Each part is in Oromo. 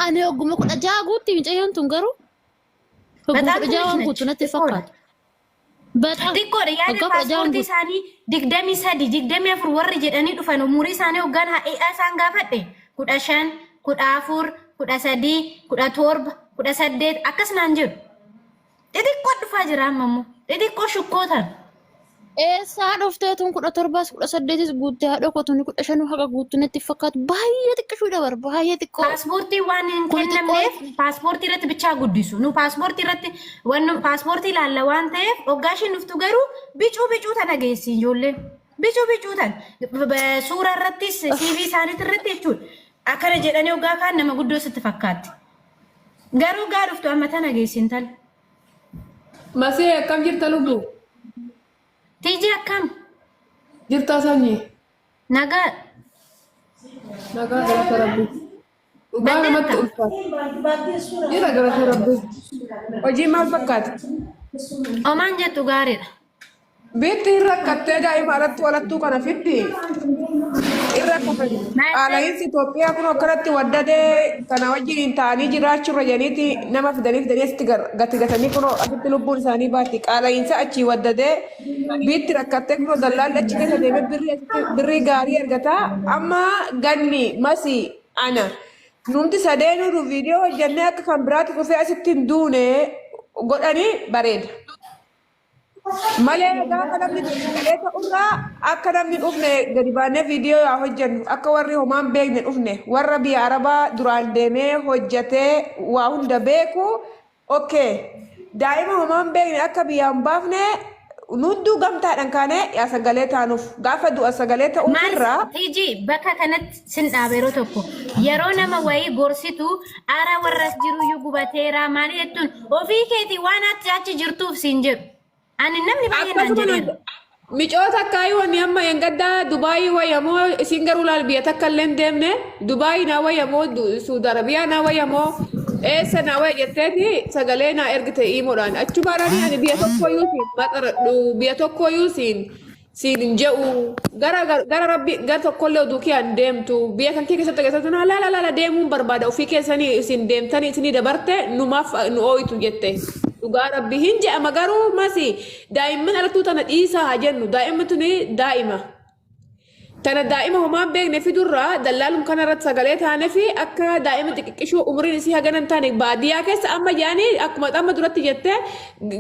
أنا أقوم أقول أجاقوتي مش أيام تنقروا أقوم በጣም ትንሽ أجاهم ነች كنت ጥቁር نتفقد بتاع ጥቁር ያኔ أقوم أجاهم ፓስፖርት كنت ኢሳኒ ዲግደሚ ሰዲ ዲግደሚ አፍር ወር ጀደኒ ዱፈን ሙሪ ኢሳኒ ወጋን ሀኢአ ኢሳን ጋፈደ ኩዳ ሸን ኩዳ አፉር ኩዳ ሰዲ ኩዳ ቶርብ ኩዳ ሰዴት አከስናን ጅሩ xixiqqoo dhufaa jira ammoo xixiqqoo shukkootan eessaa dhufteetun 17 18 guuttee haadha kotuni 15 haqa guuttu natti fakkaatu baay'ee xiqqishuu dabar baay'ee xiqqoo paaspoortii waan hin kennamneef paaspoortii irratti bichaa guddisu nu paaspoortii irratti wannu paaspoortii ilaalla waan ta'eef hoggaashin dhuftu garuu bicuu tana geessi ijoolleen bicuu tan suura irrattis CV isaaniitti irratti jechuudha akkana jedhanii hoggaa kaan nama guddoo sitti fakkaatti garuu gaa dhuftu amma tana geessin tal Masih akkam jirta lubbu? tiiji akkam Jirta sanyi? nagaa Nagaa galata rabbi. Dhugaa namatti ulfaata. Jira galata rabbi. Hojii maal fakkaata? omaan jettu gaariidha. Beekti irra akkattee daa'ima alatti walattuu kana fiddi. Irra akkatanii. Qaala'insi Itoophiyaa kun akkanatti waddadee kana wajjin ta'anii jiraachurra janiiti nama fidanii asitti gati gatanii kun asitti lubbuun isaanii baatti. Qaala'insa achii waddadee biitti rakkattee kun dallaalli achi keessa deemee birrii gaarii argataa. Amma ganni masi ana numti sadeenuu viidiyoo hojjannee akka kan biraatti dhufee asitti hin duune godhanii bareeda. Malee gaafa namni galee ta'urraa akka namni dhufne gadi baanee viidiyoo yaa hojjennu akka warri homaan beekne dhufne warra biyya arabaa duraan deemee hojjetee waa hunda beeku okay daa'ima homaan beekne akka biyyaan baafne hunduu gamtaadhaan kaane yaa sagalee taanuuf gaafa du'a sagalee ta'uufirraa. Tiiji bakka kanatti sin dhaabeeroo tokko yeroo nama wayii gorsitu ara warras jiru iyyuu gubateera maali jettuun ofii keetii waan achi jirtuuf siin jedhu. Ani namni baay'inaan jedheera. Micoota akkaayi wanni amma engaddaa Dubaayii wayyamoo isin garuu laal biyya takka illee hin deemne Dubaayii naa wayyamoo Suudi Arabiyaa naa wayyamoo eessa naa wayya jetteeti sagalee naa ergite himuudhaan achumaadhaan ani biyya tokkoyyuu siin maxaradhu biyya tokkoyyuu siin je'u gara rabbi gara tokkollee oduu kee hin deemtu biyya kan kee keessatti agarsiisu laala deemuun barbaada ofii keessanii isin deemtanii isinii dabarte numaaf nu ooyitu jette. Dhugaa rabbi hin je'ama garuu masi daa'imman alattuu tana dhiisaa haa jennu daa'imman tuni daa'ima. Tana daa'ima homaan beekne fidurraa dallaalum kanarratti sagalee taane fi akka daa'ima xixiqqishuu umriin isii haganan taane baadiyyaa keessa amma jaanii akkuma amma duratti jettee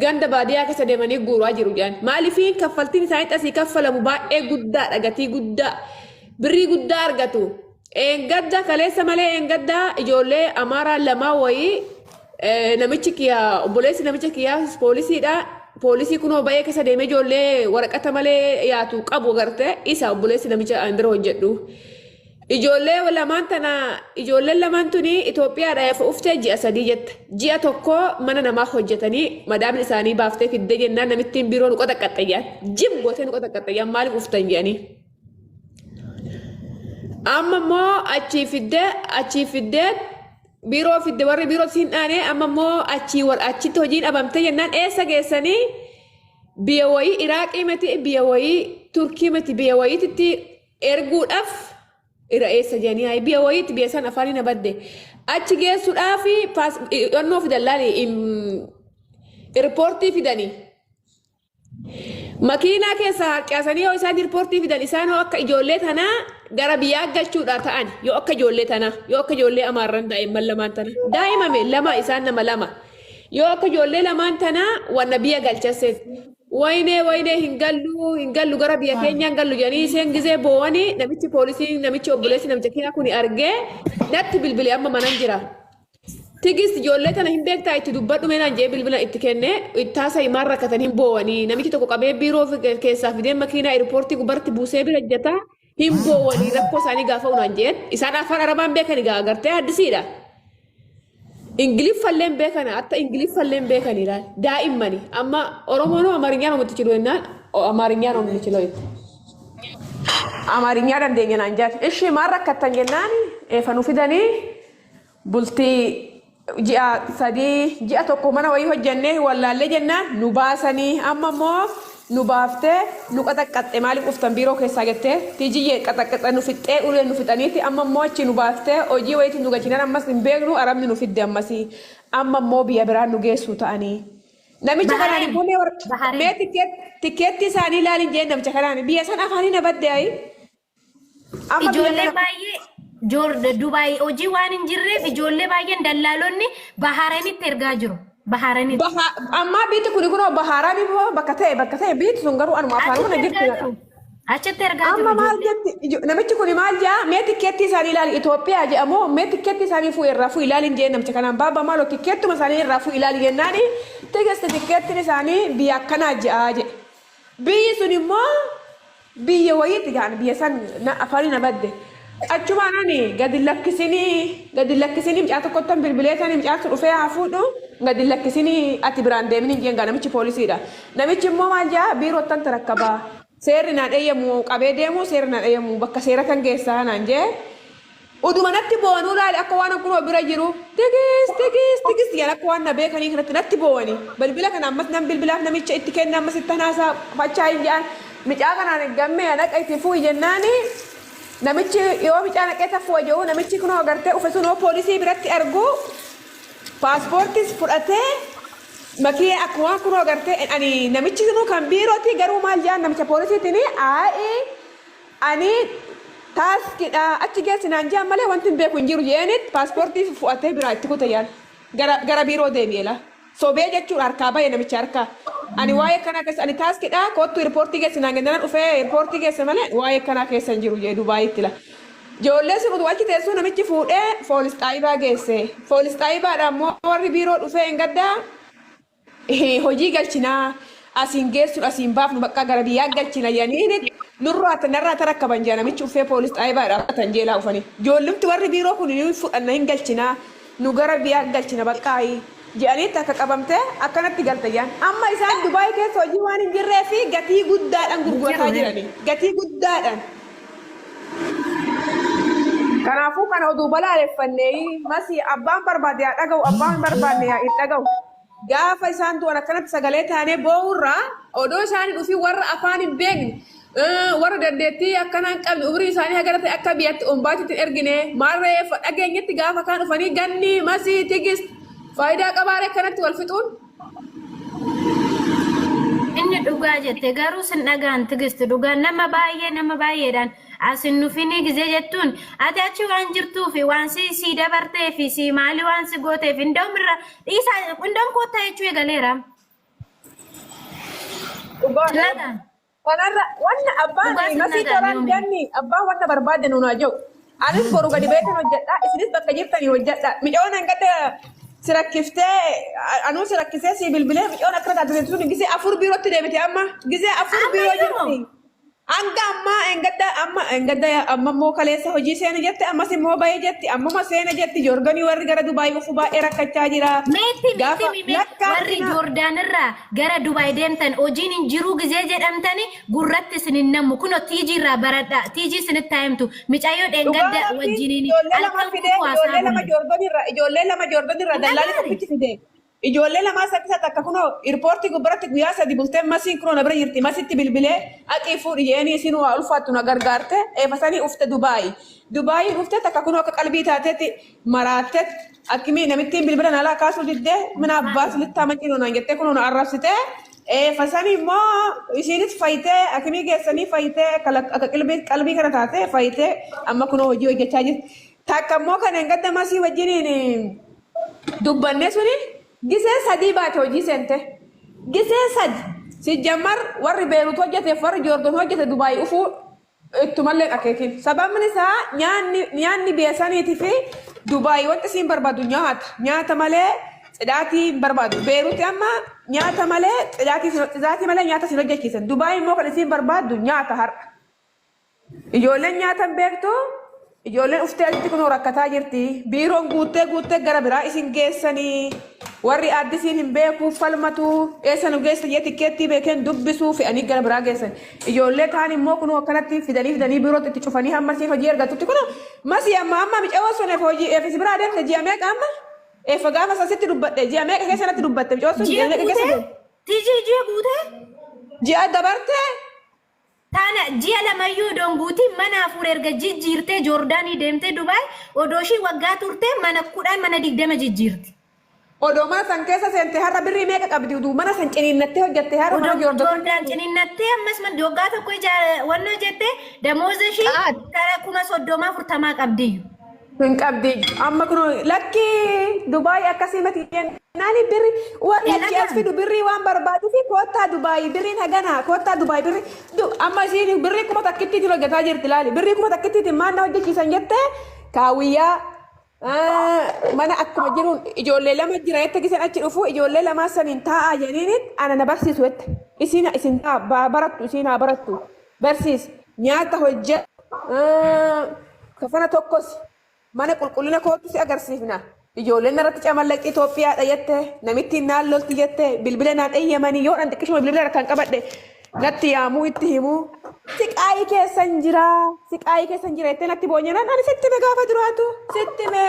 ganda baadiyyaa keessa deemanii guuraa jiru jaan. Maaliifiin kaffaltiin isaanii asii kaffalamu baay'ee guddaadha gatii guddaa birrii guddaa argatu. Eengadda kaleessa malee eengadda ijoollee amaaraa lamaa wayii namichi kiyyaa obboleessi namicha kiyyaa poolisiidha. Poolisii kunoo baay'ee keessa deemee ijoollee waraqata malee yaatu qabu garte isa obboleessi namicha andira hojjedhu. Ijoolleen lamaan tuni Itoophiyaadhaaf uftee ji'a 3 jette. Ji'a tokko mana namaa hojjetanii madaabni isaanii baaftee fiddee jennaan namittiin biroo nu qota qaxxayyaan. Jimbootee nu qota qaxxayyaan maaliif uftan jedhanii. Amma immoo achii fiddee biroo fidde warri biroo siin dhaane amma immoo achitti hojiin dhabamte jennaan eessa geessanii biyya wayii Iraaqii miti biyya wayii Turkii miti biyya wayiitti erguudhaaf irra eessa jedhanii biyya wayiitti biyya san afaanii na badde achi geessuudhaaf dhannoo fidallaani riippoortii fidanii. Makiinaa keessa harcaasanii yoo isaan riippoortii fidan isaan yoo akka ijoollee tanaa gara biyyaa galchuudha ta'an yoo akka ijoollee tanaa yoo akka ijoollee amaarran daa'imman lamaan tana daa'imame lama isaan nama lama yoo akka ijoollee lamaan tanaa wanna biyya galchasseef waynee hin gallu gara biyya keenya hin gallu jedhanii isheen gizee boowanii namichi poolisii namichi obboleessi namicha keenyaa kun argee natti bilbilee amma manan jira. Tigis ijoollee tana hin beektaa itti dubbadhu meenaan jee bilbila itti kenne ittaasa himaan rakkatan hin boowanii namichi tokko qabee biiroo keessaa fidee makiinaa airpoortii gubbarratti buusee bira ejjataa hin boowanii rakkoo isaanii gaafa unaan jeen isaan afaan arabaan beekani gaa agartee addisiidha. Ingiliffallee beekana hatta ingiliffallee beekaniidha daa'immani amma oromoon amaarinyaa namatti chilu jennaan amaarinyaa namatti chilu jetti. Amaarinyaa dandeenya naan jaati ishee maal rakkatan jennaan eefanu fidanii bultii ji'a 3 ji'a tokko mana wayii hojjannee wallaallee jennaan nu baasanii amma immoo نبافته نقطة مالك أفتن بيرو كيساجته تيجي قطة نفتة أولي نفتنيتي أما موتشي نبافته أوجي ويت نوجينا أما سنبيرو أرامن نفد أمسي أما مو بيبرا نجسو تاني نمشي كلامي بوني ور ما تكيت ثاني لا لين نمشي كلامي بيسان أفاني نبدأ أي أما إجولة باي جور دبي أوجي وان إنجرة إجولة باي دلالوني بحراني ترجعجرو بحراني أما بيت كوني بحراني هو بكتة بيت سنجرو أنا ما فاهم أنا جبت أشة ترجعجرو أما مال جت نمشي كوني مال جا ما تكيت ثاني لا إثيوبيا أجي أمو ما تكيت ثاني فوق الرافو إلى لين نمشي كلام بابا مالو تكيت مثلا الرافو إلى لين ناني تيجي تكيت ثاني بيأكنا أجي بيسوني ما بيويت يعني بيسان أفاني نبدأ أشوف أناني قد لكسيني مش أتوقع بالبلاد أنا مش أتوقع فيها عفودو قد لكسيني أتبران مني جينا نمشي بوليسي دا نمشي مو مالجا بيرو تنتركبا سيرنا أيامو كابيديمو سيرنا أيامو بكا سيرة كنجسا نانجي ودوما نتبونو لا الأكوانا كنوا براجرو تجس يا الأكوانا بيكني كنا نتبوني بالبلا كنا مثلا بالبلا نمشي اتكلنا مثلا تناسا بتشاي جان مش أنا نجمع أنا كأي تفوي جناني نمشي يوم أنا كده فوجو نمشي كنا أقرته وفسونه بوليسي برات أرجو باسبورتس فرأته مكية أكوان كنا أقرته أني نمشي كنا كم بيروتي قرو مال جان نمشي بوليسي تاني أني تاس كده أتجاه سنانجا ماله وانتم بيكون جيرو جانت باسبورتس فرأته برات تكو تيار قرا بيرو ده بيلا سوبيا جتشو أركابا ينمشي أركا أني واي كنا كيس أني تاس كده كوتو ريبورتي كيس نانجنا وفي ريبورتي كيس ماله واي كنا كيس نجيرو جاي دبي تلا جولة سنود واجي تيسو نمشي فوده فولس تايبا جيسه فولس تايبا رامو وري بيرو وفي إنقدا هوجي قالشنا أسين جيسو أسين باف نبقى قربيا قالشنا يعني نرى تركبا جانا مشي في فولس تايبا رامو تنجيلا وفني جولم توري بيرو كوني يفو أنهن قالشنا نقربيا قالشنا بقاي جاني تكاكبمته أكنت تقلتيان أما إذا دبي كيس وجي وان جرّي في قتي جدا أنقول تاجرني قتي جدا كان أفوق أنا ودوبلا لفني ماسي أبان بربادي أتجو أبان بربادي أتجو جاء فيسان تو أنا كنت سجلت هني بورا أدو سان في ورا أفاني بين ورا ددتي أكنا أكمل أمري ساني هجرت أكبيت أمباتي ترجعني مرة فأجي نتجا فكان فني جني ماسي تجس فايدة كبارة كانت والفتون إني دوغاجة تجارو سنجان تجست دوغان نما باية دان أسنو فيني جزيجتون أتأشوا أنجرتو في وانسي سي دبرتي في سي مالي وانسي غوتي في ندوم إيسا ندوم كوتا يشوي غاليرا لا وانا أباني ما في تران جاني أبان وانا برباد نوناجو أنا فورو قدي بيتي وجدتا إسنيس بقى جبتني وجدتا مجونا نقدر سركفتة أنا سركفتة سي بالبلاد أنا كرت أدريتوني جزء أفور بيرو تدبتي أما جزء أفور بيرو جبتي أما أما مو كليسة هجي سينا جت أما سي مو باي جت أما ما سينا جت جورغاني ورد غرا دبي وفبا إيرا كتاجرا ميتي ورد جوردان الرا غرا دبي دنتن أوجين جيرو جزء أمتني غرت سنين نمو كنو تيجي را بردا تيجي سنة تايمتو مش أيود إنقدر وجيني إجولة لما جورداني را دلالي تبتي فيدي إجولة لما سكتة تكونو إيربورتي قبرتك وياسة دي بولتين ما سينكرون أبرا يرتي ما ستي بالبلاد أكيفور يعني سينو ألفاتنا غرغرته فساني أفت دبي أفت تكونو كقلبي تاتي مراتت أكمي نمتين بالبلاد نلا كاسو جدة من أباس للتامكينو نانجتة كونو نعرفته فساني ما يشيلت فايته أكمي جسني فايته قلبي كنا تاتي فايته أما كونو وجيو جتاجي تكمو كان إنقدر ما سي وجيني دبّنة سوني جسّة سدي باتو جسّنته جسّة سد سجمر ور بيروت وجهة فر جوردن وجهة دبي أفو تملك أكيد سبب من سا نياني بيساني تفي دبي وتسين بربادو نيات ماله داتي بربادو بيروت أما نيات ماله داتي ماله نيات سيرجع كيسن دبي مو كنسين بربادو نيات هر يولن نياتن بيرتو يولن أفتاد تكونوا ركعتا جرتي بيرون قوتة غرابرا إسين جيساني وري أديسين هم بيكو فلمتو إسانو جيسان يتكتي بيكن دبسو في أني غرابرا جيسان يولن كاني مو كنوا كنتي في دني بيرو تتشوفاني هم مسي فجير غاتو تكونوا مسي أما مش أوصل فوجي في سبرا ده تجي أمك أما فجأة مسا ستي ربّت تجي أمك كيسان تربّت مش أوصل تيجي قوتة ji'a dabarte Tana ji'a lamayyuu donguuti mana afur erga jijjiirtee Joordaanii deemtee Dubaay odooshii waggaa turte mana 20 jijjiirti. odoo mana san keessa seente har'a birrii meeqa qabdi utuu mana san ciniinnattee hojjatte har'a mana Joordaan ciniinnattee ammas man waggaa tokko wannoo jette damooza ishii kara 30 qabdiyyu. hin qabdi amma kun lakki Dubaay akkasii mati nani birri waan achi as fidu birri waan barbaadu fi koottaa Dubaay birriin hagana koottaa Dubaay birri amma isiin birri kuma takkittiitiin hojjetaa jirti laali birri kuma takkittiitiin maal na hojjechiisan jette kaawiyyaa mana akkuma jiruun ijoollee lama jira jette gisan achi dhufu ijoollee lama saniin taa'aa jedhaniin ana na barsiisu jette isin ta'a barattu isin haa barattu barsiis nyaata hojjet kafana tokkos mana qulqullina kootu si agarsiifna ijoolleen irratti camallaqxii Itoophiyaadha jette namitti naan lolti jette bilbila naan eeyyamanii yoo dhan xiqqishuma bilbila kan qabadhe natti yaamuu itti himuu siqaayii keessan jira jettee natti boonyanaan ani sitti me gaafa duraatu sitti me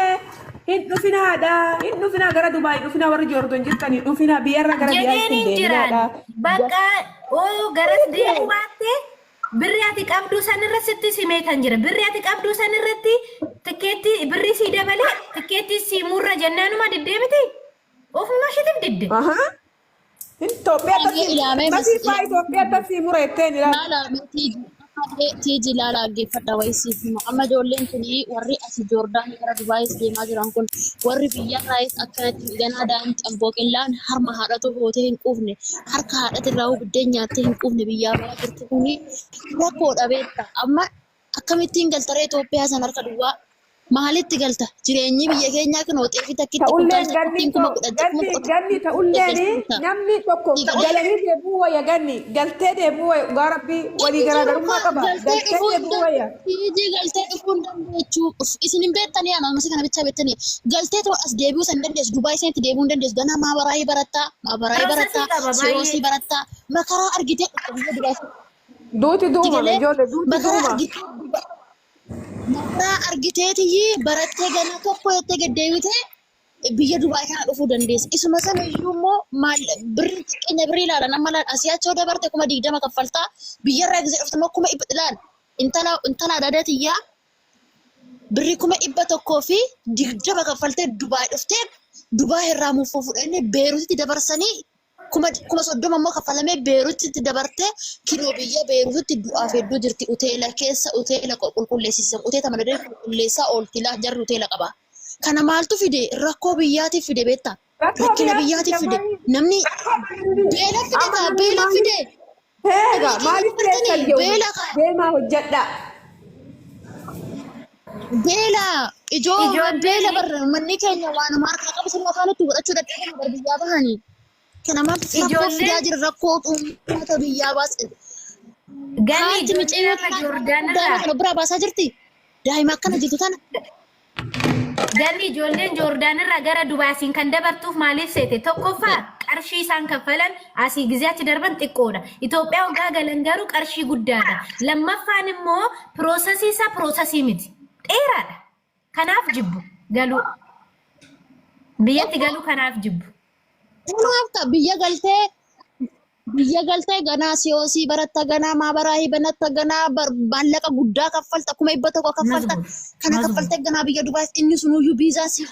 hin dhufinaa gara Dubaay dhufinaa warri Joordoon jirtan hin dhufinaa biyyarra gara biyyaatti hin deeminaadha. Bakka garas deemu baattee birri ati qabdu sanirra sitti simeetan jira birri ati qabdu sanirratti tikeetti birri si dabale tikeetti si murra jennaanuma diddeemiti ofuma shitif didde Itoophiyaa tasii mura jetteen tiiji laala aggeeffadha wayisiif amma ijoolleen kun warri asi Joordaanii gara Dubaayis deemaa jiran kun warri biyyarraayis akkanatti ganaa daa'imti ambooqillaan harma haadhatu hootee hin quufne harka haadhatirraa biddeen nyaattee hin quufne biyyaa ba'aa jirti kun rakkoo dhabeetta amma akkamittiin galtaree Itoophiyaa san harka duwwaa maalitti galta jireenyi biyya keenyaa kan hootee fi takkitti ta'ulleen ganni ta'ulleen namni tokko galanii deebuu wayya ganni galtee deebuu wayya dhugaa rabbii walii garaagarummaa qaba galtee deebuu wayya. Tiiji galtee dhufuu hin dandeechuu isin hin beektanii ana ammasii kana bichaa beektanii galtee ta'u as deebi'uu san dandeessu Dubaay seenti deebi'uu hin dandeessu ganaa maabaraayii barattaa siyoosii barattaa makaraa argitee dhufte Dubaay. Duuti duuma ijoollee duuti duuma. Maqaa argiteetii barattee ganaa tokko jettee gaddeebitee biyya Dubaay kana dhufuu dandeessa. Isuma sana iyyuu immoo maal birri xiqqeenya birrii ilaalan amma asii achoo dabarte 20 kaffaltaa biyyarraa gisee dhufte immoo 100 ilaala. Intala adaadaatii birri 100 kaffaltee Dubaay dhuftee Dubaay irraa muufuu fudhannee Beeruutitti dabarsanii 30 immoo kaffalamee Beeruutitti dabartee kiloo biyya Beeruutitti du'aaf hedduu jirti hoteela keessa hoteela qulqulleessisan hoteela madadee qulqulleessaa oolti jarri hoteela qaba. Kana maaltu fide rakkoo biyyaatiif fide beektaa rakkina biyyaatiif fide namni beela fide Heega maaliif keessan jiru deemaa hojjedha. Beela ijoollee beela barra manni keenya waan harkaa qabu sun afaanitti godhachuu dadhabama bar biyyaa bahanii. Kana maaltu rakkoo fidaa jira rakkoo uummata biyyaa baase. Ganni ijoollee Joordaanirraa kana biraa baasaa jirti. Daa'ima akkana jirtu tana. Ganni ijoolleen Joordaanirraa gara Dubaasiin kan dabartuuf maaliif seete tokkoffaa qarshii isaan kaffalan asii gizaachi darban xiqqoodha. Itoophiyaa waggaa galan garuu qarshii guddaadha. Lammaffaan immoo piroosesii isaa piroosesii miti. Dheeraadha. Kanaaf jibbu galuu. Biyyatti galuu kanaaf jibbu. Kanaaf biyya galtee ganaa siyoosii baratta ganaa maabaraayii banatta ganaa maallaqa guddaa kaffalta 100 kaffalta kana kaffaltee ganaa biyya Dubaay inni sunuyyuu biizaa si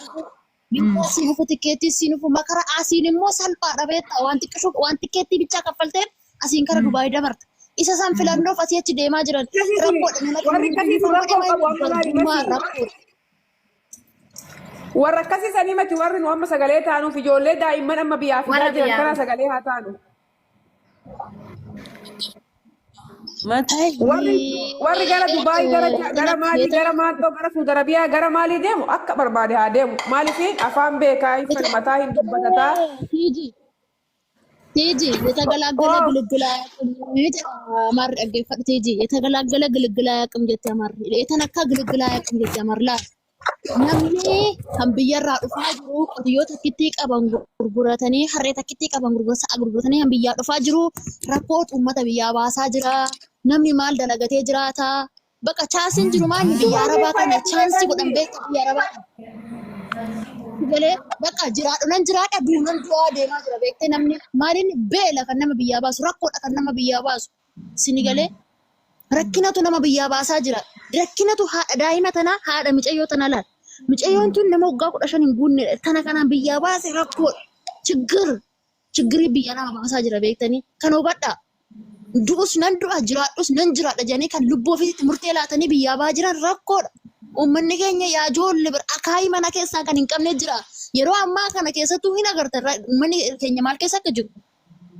hufu tikeetii si hufu makara asiin immoo salphaadha beektaa waan tikeetii bichaa kaffalteen asiin kara Dubaay dabarta. Isa san filannoof asii achi deemaa jiran warra akkasii sanii mati warri nu amma sagalee taanuuf ijoollee daa'imman amma biyyaaf fidaa jiran kana sagalee haa taanu. Warri gara Dubaay gara maalii gara Maandoo gara Suudi Arabiyaa gara maalii deemu akka barbaade haa deemu maaliif afaan beekaa hin falmataa hin dubbatataa. Tiiji የተገላገለ ግልግል አያውቅም ማር አገፈት tiiji የተገላገለ ግልግል አያውቅም ጀት ያማር የተነካ ግልግል አያውቅም ጀት ያማርላ namni kan biyyarraa dhufaa jiru qotiyyoota kittii qaban gurguratanii harreeta kittii qaban gurguratanii kan biyyaa dhufaa jiru rakkoo uummata biyyaa baasaa jira namni maal dalagatee jiraata baqa chaansiin jiru maal biyya arabaa kana chaansii godhan beekta biyya arabaa galee bakka jiraadhu nan jiraadha duunan du'aa deemaa jira beektee namni maaliin beela kan nama biyyaa baasu rakkoodha kan nama biyyaa baasu sini galee rakkinatu nama biyyaa baasaa jira rakkinatu haadha daa'ima tanaa haadha micayyoo tana laal micayyoon tun nama waggaa 15 hin guunne tana kanaan biyyaa baase rakkoodha chiggirii biyya nama baasaa jira beektanii kan hubadhaa du'us nan du'a jiraadhus nan jiraadha jedhanii kan lubbuu ofiitti murtee laatanii biyyaa baa jiran rakkoodha. Uummanni keenya yaa ijoollee bira akaayii mana keessaa kan hin qabne jira. Yeroo ammaa kana keessattuu hin agarta uummanni keenya maal keessa akka jiru.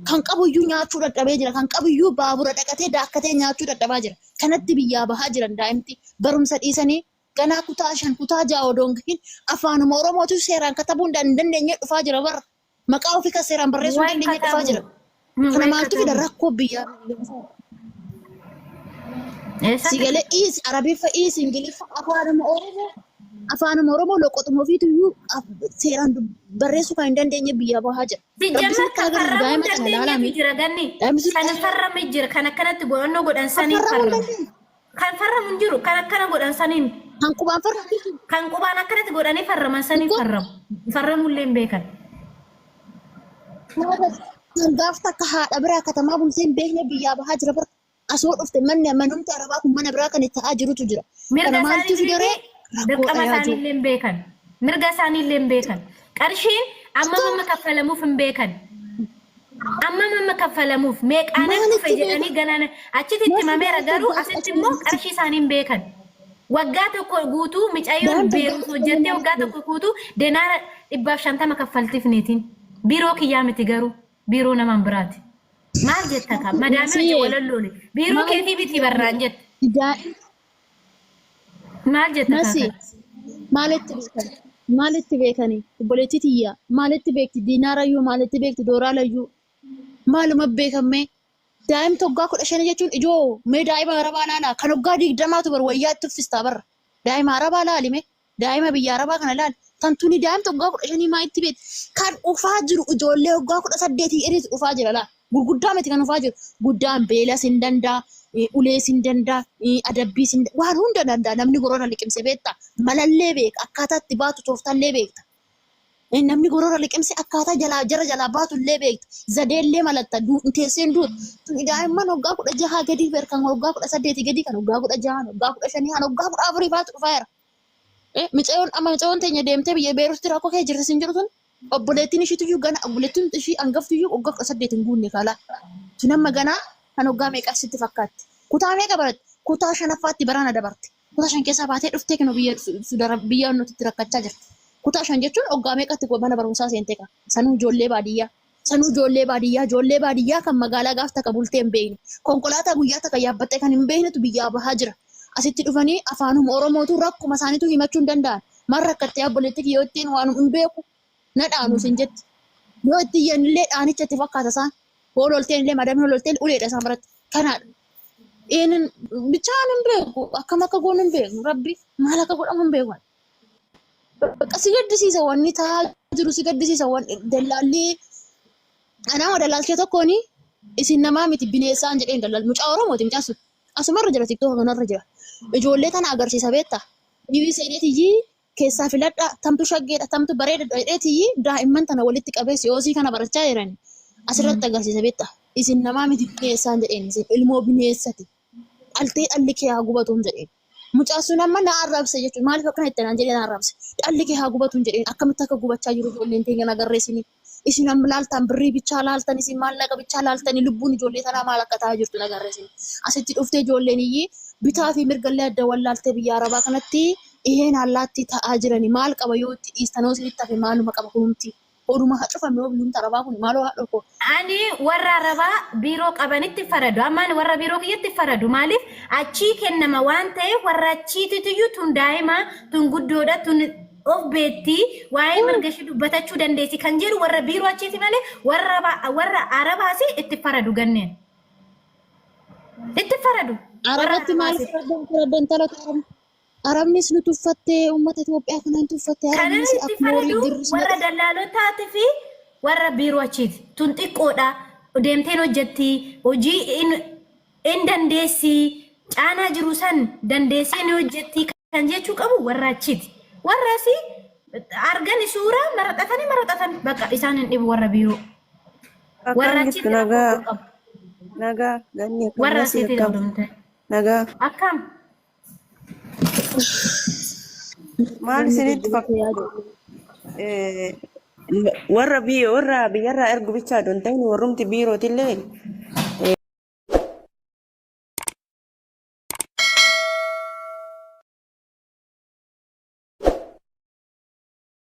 Kan qabuyyuu nyaachuu dadhabee jira. Kan qabuyyuu baabura dhaqatee daakkatee nyaachuu dadhabaa jira. Kanatti biyyaa bahaa jiran daa'imti barumsa dhiisanii ganaa kutaa 5 kutaa 6 odoon gahin afaanuma Oromootu seeraan katabuu hin dandeenye dhufaa jira barra. Maqaa ofii kan seeraan barreessuu hin dandeenye dhufaa jira. Kana maaltu fida rakkoo biyyaa. Sigale is Arabifa is Ingilifa afaan Oromoo loqotuma ofiitu seeraan barreessuu kan hin dandeenye biyyaa bahaa jira. Sijjamma kan farramuu dandeenye jira ganni. Kan farrame jira kan akkanatti godhannoo godhan saniin farramu. Kan farramu hin jiru kan akkana godhan saniin. Kan qubaan farramu. Kan qubaan akkanatti godhanii farraman saniin farramu. Farramullee hin beekan. Gaaf takka haadha biraa katamaa bulteen beekne biyyaa bahaa jira bara. Asoo dhufte manumti Arabaa kun mana biraa kan itti ta'aa jirutu jira. Mirga isaaniillee dirqama isaaniillee hin beekan. Mirga isaaniillee hin beekan. Qarshiin amma kaffalamuuf hin beekan. Amma kaffalamuuf meeqaana dhufe jedhanii ganaan achitti itti mameera garuu asitti immoo qarshii isaanii hin beekan. Waggaa tokko guutuu micayyoon beeruus hojjettee waggaa tokko guutuu denaara 150 kaffaltiif niitiin. Biiroo kiyyaa miti garuu biiroo namaan biraati. Maal jetta ka madaamii walolloole biiroo keetii biti barraan jetta maal jetta ka maalitti beekani obboleetti tiyya maalitti beekti diinaarayyuu maalitti beekti dooraalayyuu maaluma beekame daa'imni waggaa 15 jechuun ijoo mee daa'ima Arabaa laala kan waggaa 20tu bar wayyaa itti uffistaa barra daa'ima Arabaa laalime daa'ima biyya Arabaa kana laal tantuni daa'imni waggaa 15 maa itti beekti kan ufaa jiru ijoollee waggaa 18 irratti ufaa jira laal. Gurguddaa miti kan ufaa jiru guddaan beelas hin danda'a ulees hin danda'a adabbiis hin waan hunda danda'a namni gorora liqimse beekta malallee beeka akkaataa itti baatu tooftallee beekta namni gorora liqimse akkaataa jara jalaa baatullee beekta zadeellee malatta teesseen duutu daa'imman waggaa 16 gadi beekan waggaa 18 gadi kan waggaa 16 waggaa 15 kan waggaa 14 baatu dhufeera micayyoon teenya deemtee biyya beeruutti rakkoo kee jirti sin jiru tun obboleettiin ishiitu gana obboleettiin ishii hangaftu waggaa 18 hin guunne kaala tunamma ganaa kan waggaa meeqaa sitti fakkaatti kutaa meeqa baratte kutaa 5ffaatti barana dabarte kutaa 5 keessaa baatee dhuftee kan biyya nuti rakkachaa jirti kutaa 5 jechuun waggaa meeqatti mana barumsaa seentee ka sanuu ijoollee baadiyyaa kan magaalaa gaaf takka bultee hin beekne konkolaataa guyyaa takka yaabbattee kan hin beeknetu biyyaa bahaa jira asitti dhufanii afaanuma Oromootu rakkuma isaaniitu himachuu hin danda'an maal rakkattee obboleettii yoo ittiin waan hin beeku na dhaanu sin jetti yoo itti iyyannillee dhaanicha itti fakkaata isaan hoololteen illee madamni hoololteen uleedha isaan biratti kanaadha eenin bichaan hin beeku akkam akka goonu hin beeku rabbi maal akka godhamu hin beeku bakka si gaddisiisa wanni ta'aa jiru si gaddisiisa wanni dallaallee anaa dallaalchee tokkooni isin namaa miti bineensaan jedheen dallaal mucaa Oromooti mucaa sun asumarra jira tiktook kanarra jira ijoollee tana agarsiisa beekta dhibii seeneetiyyi keessaa filadha tamtu shaggeedha tamtu bareeda dheetii daa'imman tana walitti qabee siyoosii kana barachaa jiran asirratti agarsiisa beekta isin namaa miti bineensaan jedheen isin ilmoo bineensati dhaltee dhalli kee haa gubatuun jedheen mucaa sun amma na arrabse jechuun maaliif akkana itti naan jedheen arrabse dhalli kee haa gubatuun jedheen akkamitti akka gubachaa jiru ijoolleen teenya agarreesini isin amma laaltan birrii bichaa laaltan isin maallaqa bichaa laaltani lubbuun ijoollee tanaa maal akka ta'aa jirtu agarreesini asitti dhuftee ijoolleen iyyii bitaa fi mirgallee adda wallaaltee biyya Arabaa kanatti iheen allaatti ta'aa jirani maal qaba yoo itti dhiistanoo sinitti hafe maaluma qaba kunumti oduma hacufame yoo biyyumti Arabaa kun maaloo haadhoko ani warra Arabaa biiroo qabanitti faradu ammaan warra biiroo kiyyatti faradu maaliif achii kennama waan ta'eef warra achiitiyyuu tun daa'ima tun guddoodha tun of beetti waa'ee mirgashi dubbatachuu dandeessi kan jedhu warra biiroo achiiti malee warra Arabaas itti faradu ganneen itti faradu Arabatti maal faradan talatu Arabnis nu tuffattee uummata Itoophiyaa kanaan tuffattee Arabnis akkuma horii dirrisi warra dallaalotaatii fi warra biiroo achiiti tun xiqqoodha deemteen hojjetti hojii in dandeessi caanaa jiru san dandeessee ni hojjetti kan jechuu qabu warra achiiti warra asii argani suuraa maraxatanii bakka isaan hin dhibu warra biiroo. Warra Akkam achitti jirtu nagaa ganni warra akkam asitti dhufte. nagaa Akkam maal isinitti fakkaatu warra biyyarraa ergu bichaa don ta'in warrumti biirootillee